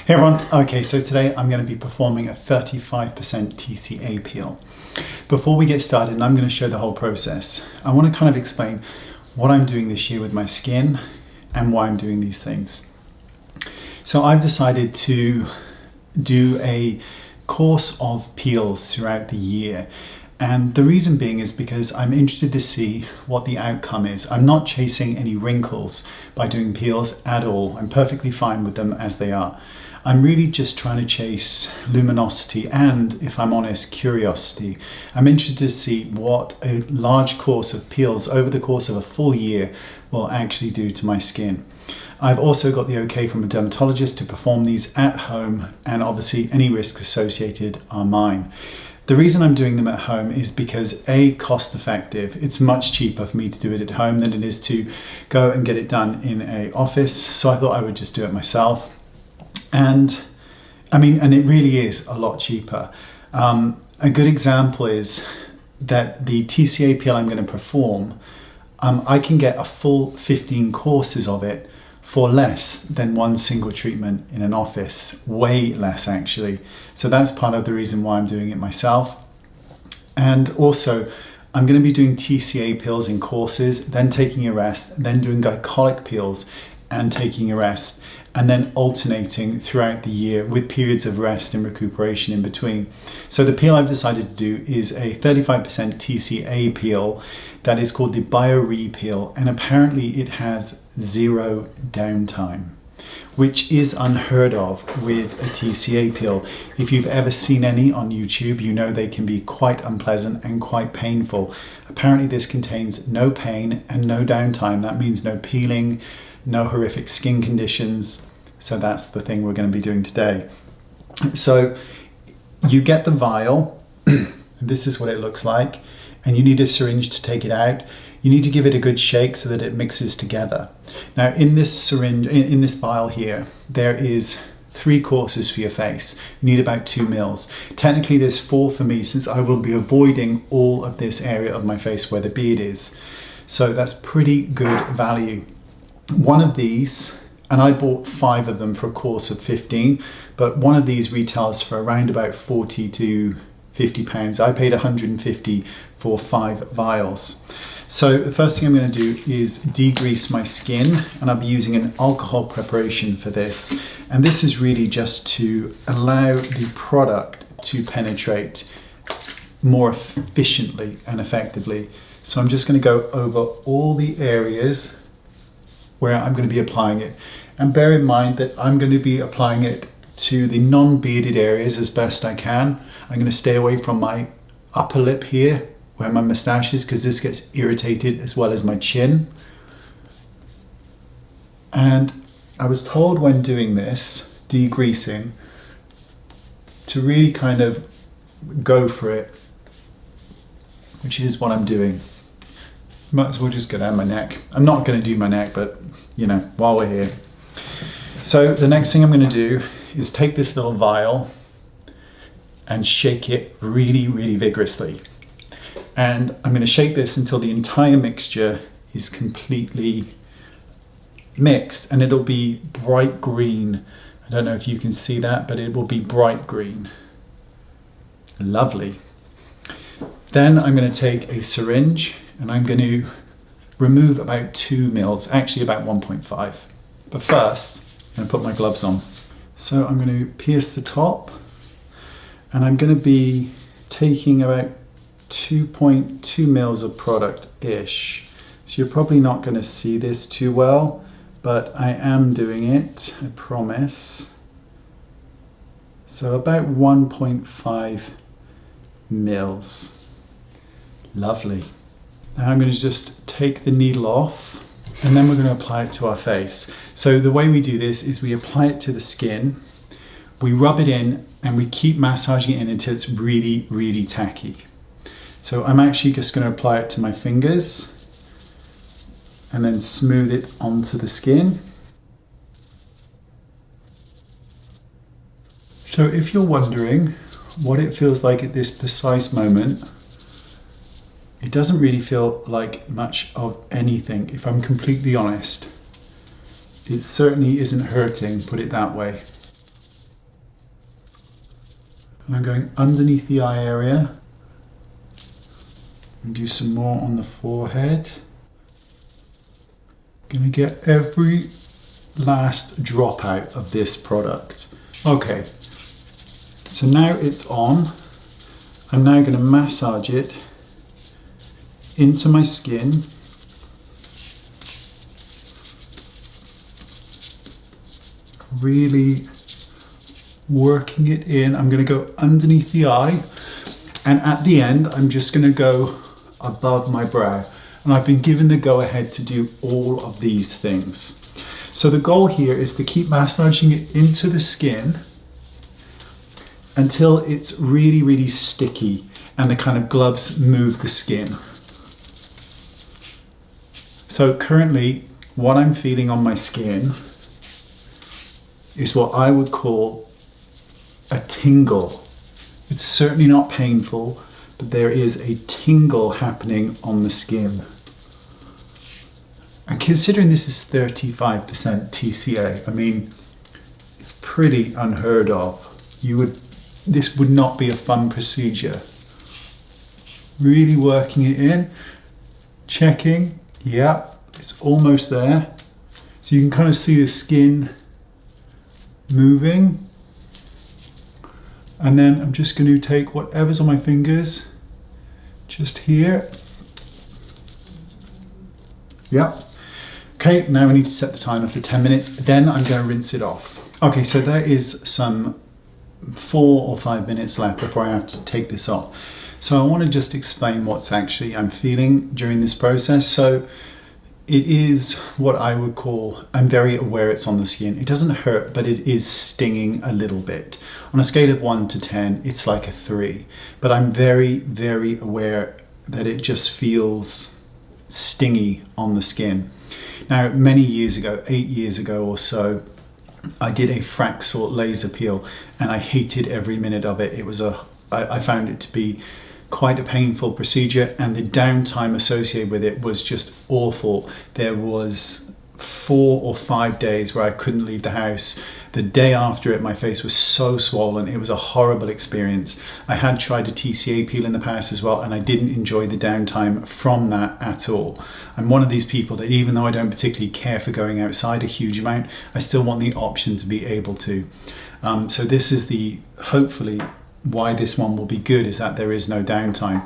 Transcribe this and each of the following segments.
Hey everyone, okay, so today I'm going to be performing a 35% TCA peel. Before we get started, and I'm going to show the whole process, I want to kind of explain what I'm doing this year with my skin and why I'm doing these things. So I've decided to do a course of peels throughout the year. And the reason being is because I'm interested to see what the outcome is. I'm not chasing any wrinkles by doing peels at all. I'm perfectly fine with them as they are. I'm really just trying to chase luminosity and, if I'm honest, curiosity. I'm interested to see what a large course of peels over the course of a full year will actually do to my skin. I've also got the okay from a dermatologist to perform these at home, and obviously any risks associated are mine. The reason I'm doing them at home is because A, cost effective. It's much cheaper for me to do it at home than it is to go and get it done in an office. So I thought I would just do it myself. And it really is a lot cheaper. A good example is that the TCA peel I'm going to perform, I can get a full 15 courses of it for less than one single treatment in an office, way less actually. So that's part of the reason why I'm doing it myself. And also, I'm going to be doing TCA peels in courses, then taking a rest, then doing glycolic peels and taking a rest, and then alternating throughout the year with periods of rest and recuperation in between. So the peel I've decided to do is a 35% TCA peel that is called the Biorepeel, and apparently it has 0 downtime, which is unheard of with a TCA peel. If you've ever seen any on YouTube, you know they can be quite unpleasant and quite painful. Apparently this contains no pain and no downtime. That means no peeling, no horrific skin conditions. So that's the thing we're going to be doing today. So you get the vial, this is what it looks like, and you need a syringe to take it out. You need to give it a good shake so that it mixes together. Now in this syringe, in this vial here, there is 3 courses for your face. You need about 2 mils. Technically there's 4 for me, since I will be avoiding all of this area of my face where the beard is. So that's pretty good value. One of these, and I bought 5 of them for a course of 15, but one of these retails for around about 40 to 50 pounds. I paid 150 for 5 vials. So the first thing I'm going to do is degrease my skin, and I'll be using an alcohol preparation for this. And this is really just to allow the product to penetrate more efficiently and effectively. So I'm just going to go over all the areas where I'm going to be applying it. And bear in mind that I'm going to be applying it to the non-bearded areas as best I can. I'm going to stay away from my upper lip here, where my moustache is, because this gets irritated, as well as my chin. And I was told when doing this, degreasing, to really kind of go for it, which is what I'm doing. Might as well just go down my neck. I'm not going to do my neck, but you know, while we're here. So the next thing I'm going to do is take this little vial and shake it really, really vigorously. And I'm going to shake this until the entire mixture is completely mixed, and it'll be bright green. I don't know if you can see that, but it will be bright green. Lovely. Then I'm going to take a syringe and I'm going to remove about 2 mils, actually about 1.5. But first, I'm going to put my gloves on. So I'm going to pierce the top, and I'm going to be taking about 2.2 mils of product-ish. So you're probably not going to see this too well, but I am doing it, I promise. So about 1.5 mils. Lovely. Now I'm going to just take the needle off, and then we're going to apply it to our face. So the way we do this is we apply it to the skin, we rub it in, and we keep massaging it in until it's really, really tacky. So I'm actually just going to apply it to my fingers and then smooth it onto the skin. So if you're wondering what it feels like at this precise moment, it doesn't really feel like much of anything, if I'm completely honest. It certainly isn't hurting, put it that way. And I'm going underneath the eye area. And do some more on the forehead. Gonna get every last drop out of this product. Okay, so now it's on. I'm now gonna massage it into my skin. Really working it in. I'm gonna go underneath the eye, and at the end, I'm just gonna go above my brow. And I've been given the go ahead to do all of these things. So the goal here is to keep massaging it into the skin until it's really, really sticky and the kind of gloves move the skin. So currently, what I'm feeling on my skin is what I would call a tingle. It's certainly not painful, but there is a tingle happening on the skin. And considering this is 35% TCA, I mean, it's pretty unheard of. This would not be a fun procedure. Really working it in, checking, yeah, it's almost there. So you can kind of see the skin moving. And then I'm just going to take whatever's on my fingers, just here. Yep. Okay, now we need to set the timer for 10 minutes, then I'm going to rinse it off. Okay, so there is some 4 or 5 minutes left before I have to take this off. So I want to just explain what's actually I'm feeling during this process. So it is what I would call, I'm very aware it's on the skin. It doesn't hurt, but it is stinging a little bit. On a scale of 1 to 10, it's like a 3. But I'm very, very aware that it just feels stingy on the skin. Now, many years ago, 8 years ago or so, I did a Fraxel laser peel and I hated every minute of it. I found it to be quite a painful procedure, and the downtime associated with it was just awful. There was 4 or 5 days where I couldn't leave the house. The day after it, my face was so swollen. It was a horrible experience. I had tried a TCA peel in the past as well, and I didn't enjoy the downtime from that at all. I'm one of these people that even though I don't particularly care for going outside a huge amount, I still want the option to be able to. So this is hopefully why this one will be good, is that there is no downtime.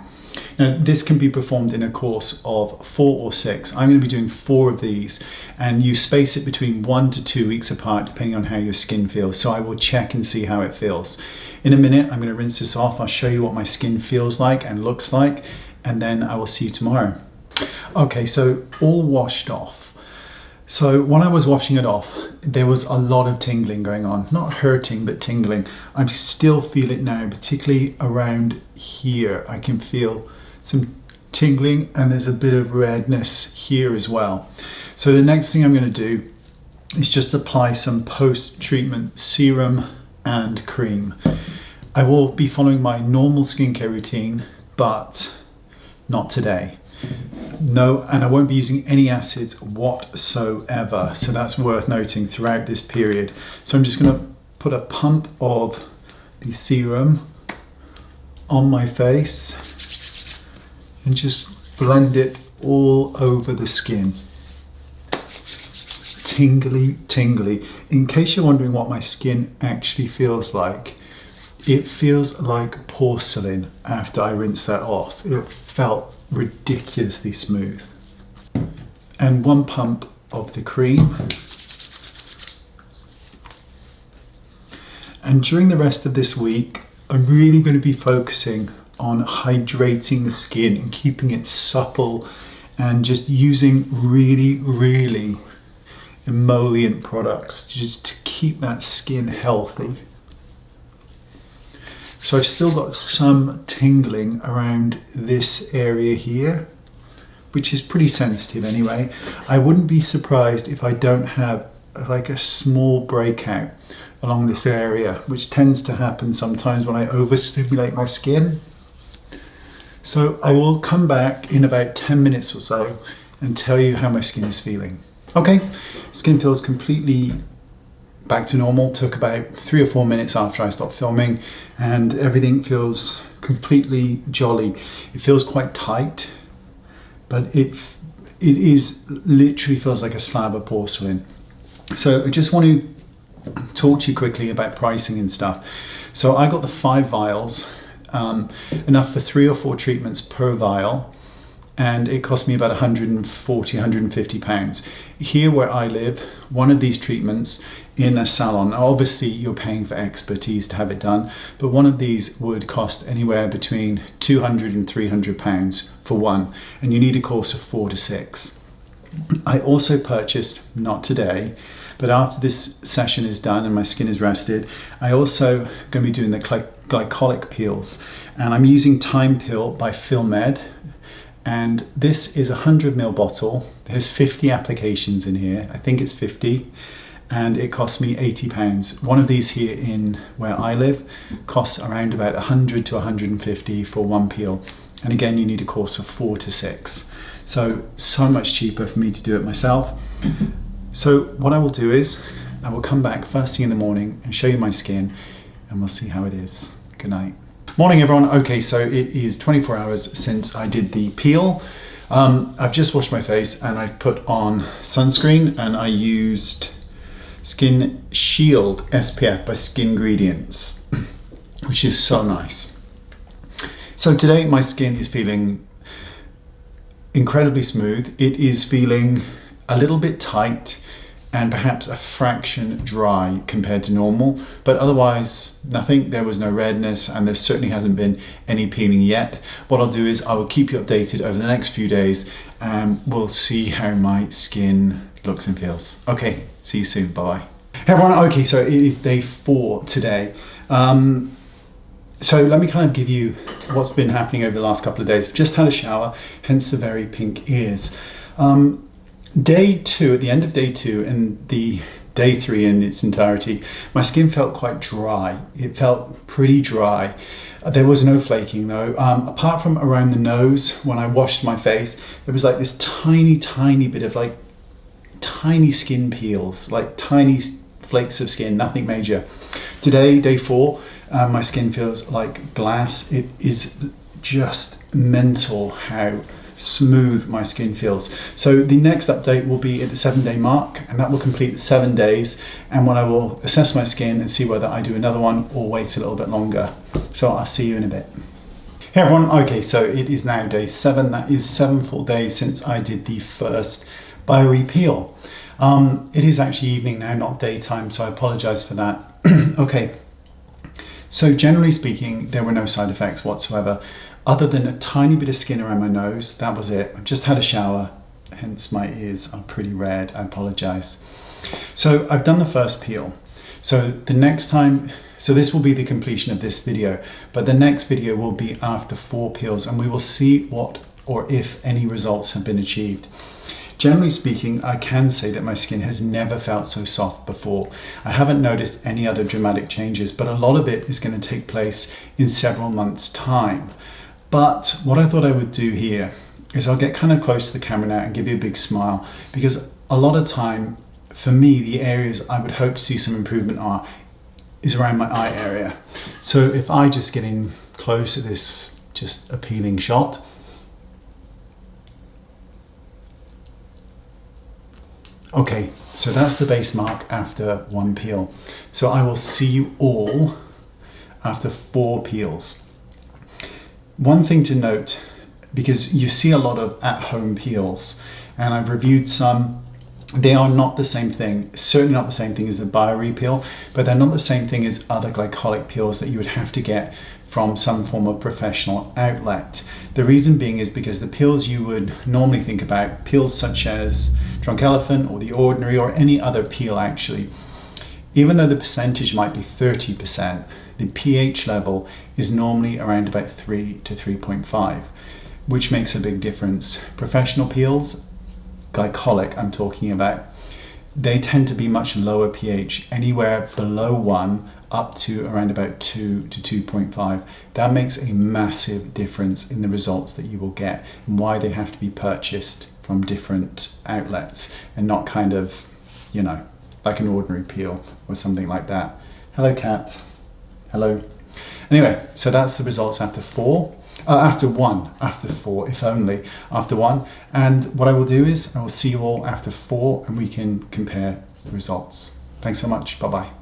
Now, this can be performed in a course of 4 or 6. I'm going to be doing 4 of these, and you space it between 1 to 2 weeks apart depending on how your skin feels. So I will check and see how it feels. In a minute, I'm going to rinse this off. I'll show you what my skin feels like and looks like, and then I will see you tomorrow. Okay, so all washed off. So when I was washing it off, there was a lot of tingling going on. Not hurting, but tingling. I still feel it now, particularly around here. I can feel some tingling, and there's a bit of redness here as well. So the next thing I'm going to do is just apply some post-treatment serum and cream. I will be following my normal skincare routine, but not today. No, and I won't be using any acids whatsoever. So that's worth noting throughout this period. So I'm just going to put a pump of the serum on my face and just blend it all over the skin. Tingly, tingly. In case you're wondering what my skin actually feels like, it feels like porcelain after I rinse that off. It felt ridiculously smooth. And 1 pump of the cream. And during the rest of this week, I'm really going to be focusing on hydrating the skin and keeping it supple, and just using really, really emollient products just to keep that skin healthy. So I've still got some tingling around this area here, which is pretty sensitive anyway. I wouldn't be surprised if I don't have like a small breakout along this area, which tends to happen sometimes when I overstimulate my skin. So I will come back in about 10 minutes or so and tell you how my skin is feeling. Okay, skin feels completely back to normal. Took about 3 or 4 minutes after I stopped filming, and everything feels completely jolly. It feels quite tight, but it is literally feels like a slab of porcelain. So I just want to talk to you quickly about pricing and stuff. So I got the 5 vials, enough for 3 or 4 treatments per vial, and it cost me about 140, 150 pounds. Here where I live, one of these treatments in a salon, obviously you're paying for expertise to have it done, but one of these would cost anywhere between 200 and 300 pounds for one, and you need a course of 4 to 6. I also purchased, not today, but after this session is done and my skin is rested, I also going to be doing the Glycolic Peels, and I'm using Time Peel by Filmed, and this is a 100 ml bottle. There's 50 applications in here, I think it's 50, and it cost me 80 pounds. One of these here in where I live costs around about 100 to 150 for one peel, and again you need a course of 4 to 6. So much cheaper for me to do it myself. So what I will do is I will come back first thing in the morning and show you my skin, and we'll see how it is. Good night. Morning everyone. Okay, so it is 24 hours since I did the peel. I've just washed my face and I put on sunscreen, and I used Skin Shield SPF by Skin Ingredients, which is so nice. So today my skin is feeling incredibly smooth. It is feeling a little bit tight and perhaps a fraction dry compared to normal, but otherwise nothing. There was no redness, and there certainly hasn't been any peeling yet. What I'll do is I will keep you updated over the next few days, and we'll see how my skin looks and feels. Okay, see you soon. Bye bye. Hey everyone. Okay, so it is day 4 today. So let me kind of give you what's been happening over the last couple of days. I've just had a shower, hence the very pink ears. Day 2, at the end of day 2 and the day 3 in its entirety, my skin felt quite dry. It felt pretty dry. There was no flaking though. Apart from around the nose, when I washed my face, there was like this tiny bit of like tiny skin peels, like tiny flakes of skin, nothing major. Today, day 4, my skin feels like glass. It is just mental how smooth my skin feels. So the next update will be at the 7-day mark, and that will complete the 7 days, and when I will assess my skin and see whether I do another one or wait a little bit longer. So I'll see you in a bit. Hey everyone. Okay, so it is now day 7. That is 7 full days since I did the first Biorepeel. It is actually evening now, not daytime, so I apologize for that. Okay, so generally speaking, there were no side effects whatsoever, other than a tiny bit of skin around my nose. That was it. I've just had a shower, hence my ears are pretty red. I apologize. So I've done the first peel. So the next time, so this will be the completion of this video, but the next video will be after 4 peels, and we will see what or if any results have been achieved. Generally speaking, I can say that my skin has never felt so soft before. I haven't noticed any other dramatic changes, but a lot of it is going to take place in several months' time. But what I thought I would do here is I'll get kind of close to the camera now and give you a big smile, because a lot of time, for me, the areas I would hope to see some improvement is around my eye area. So if I just get in close to this just appealing shot, okay, so that's the base mark after 1 peel. So I will see you all after 4 peels. One thing to note, because you see a lot of at-home peels, and I've reviewed some, they are not the same thing. Certainly not the same thing as the Biorepeel, but they're not the same thing as other glycolic peels that you would have to get from some form of professional outlet. The reason being is because the peels you would normally think about, peels such as Drunk Elephant or The Ordinary or any other peel actually, even though the percentage might be 30%, the pH level is normally around about 3 to 3.5, which makes a big difference. Professional peels, glycolic I'm talking about, they tend to be much lower pH, anywhere below 1 up to around about 2 to 2.5. That makes a massive difference in the results that you will get, and why they have to be purchased from different outlets and not kind of, you know, like an ordinary peel or something like that. Hello, cat. Hello. Anyway, so that's the results after 4. After 1, after 4, if only, after 1. And what I will do is I will see you all after 4 and we can compare the results. Thanks so much. Bye-bye.